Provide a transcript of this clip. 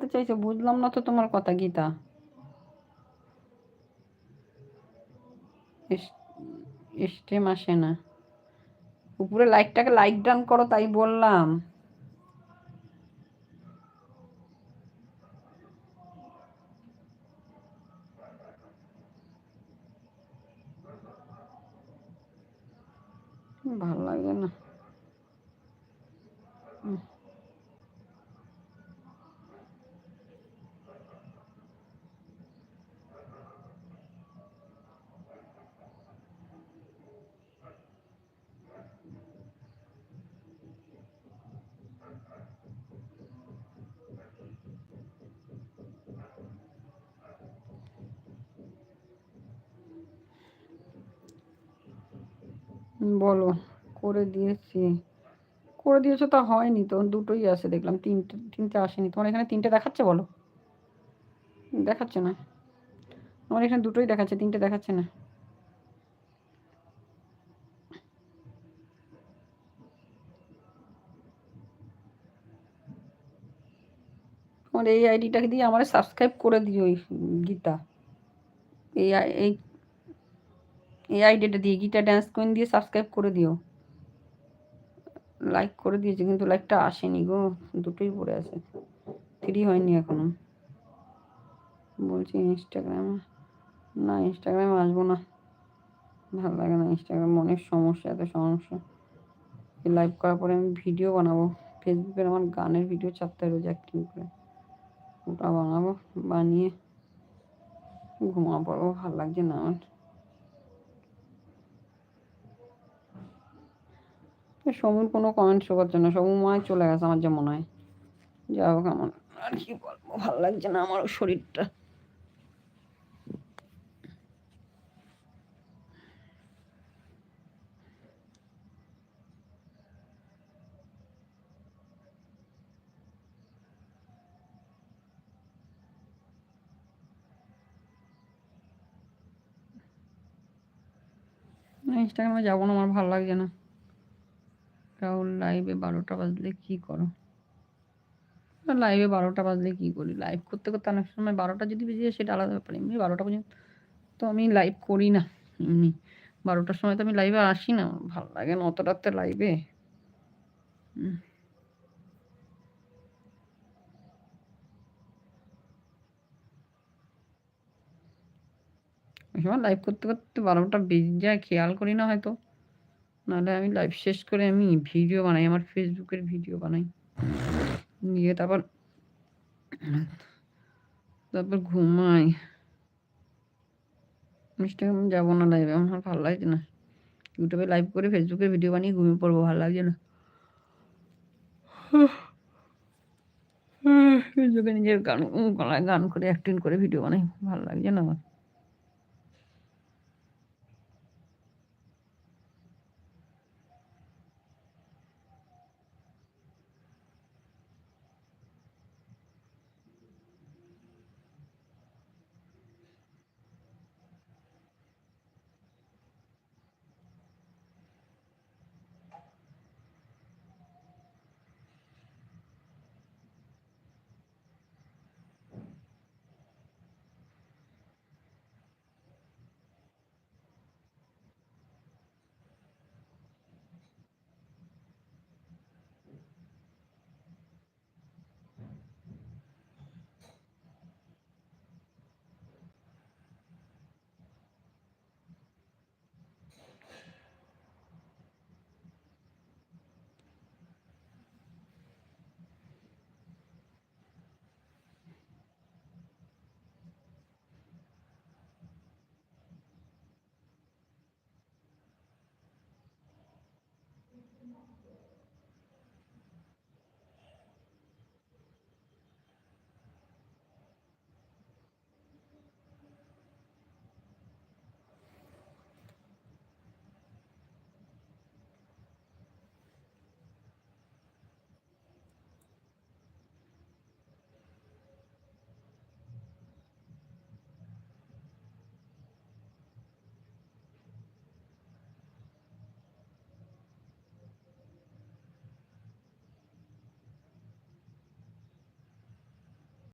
দেখাতে চাইছো? বুঝলাম না তো তোমার কথা গীতা। স্টেম আসে না। উপরে লাইকটাকে লাইক ডান করো, তাই বললাম। ভালো লাগে না। বলো। করে দিয়েছি। করে দিয়েছো তা হয়নি তো, দুটোই আছে দেখলাম, তিনটে আসেনি। তোমার এখানে তিনটে দেখাচ্ছে? বলো। দেখাচ্ছে না। আমার এখানে দুটোই দেখাচ্ছে, তিনটে দেখাচ্ছে না। তোমার এই আইডিটাকে দিয়ে আমার সাবস্ক্রাইব করে দিও গীতা। এই এই এই আইডিটা দিয়ে, গীতা ড্যান্স কুইন দিয়ে সাবস্ক্রাইব করে দিও। লাইক করে দিয়েছি কিন্তু লাইকটা আসেনি গো, দুটোই পড়ে আছে, 3 হয়নি এখনো। বলছি ইনস্টাগ্রামে, না ইনস্টাগ্রামে আসবো না, ভালো লাগে না ইনস্টাগ্রামে, অনেক সমস্যা, এত সমস্যা। লাইভ করার পরে আমি ভিডিও বানাবো, ফেসবুকের আমার গানের ভিডিও ছাড়তে হয় রোজ অ্যাক্টিং করে, ওটা বানাবো, বানিয়ে ঘুমা পড়বো, ভালো লাগছে না আমার। সমুর কোনো কমেন্ট শো করছে না, সমু মনে হয় চলে গেছে আমার যা মনে হয়। যা হোক, আমার আর কি বলবো, ভালো লাগছে না আমার শরীরটা। ইনস্টাগ্রামে যাবো না, আমার ভালো লাগছে না। রাহুল লাইভে 12টা বাজলে কি করো? লাইভে 12টা বাজলে কি করি? লাইভ করতে করতে অনেক সময় 12টা যদি বেজে যায় সেটা আলাদা ব্যাপার, এমনি 12টা পর্যন্ত তো আমি লাইভ করি না। এমনি 12টার সময় তো আমি লাইভে আসি না, ভালো লাগে না অত রাত্রে লাইভে। ওই সময় লাইভ করতে করতে 12টা বেজে যায়, খেয়াল করি না হয়তো। নাহলে আমি লাইভ শেষ করে আমি ভিডিও বানাই, আমার ফেসবুকের ভিডিও বানাই, নিয়ে তারপর তারপর ঘুমাই। ইনস্টাগ্রাম যাবো না লাইভে, আমার ভালো লাগছে না। ইউটিউবে লাইভ করে ফেসবুকে ভিডিও বানিয়ে ঘুমিয়ে পড়বো, ভালো লাগছে না। ফেসবুকে নিজের গান, গলায় গান করে অ্যাক্টিং করে ভিডিও বানাই, ভালো লাগছে না আমার।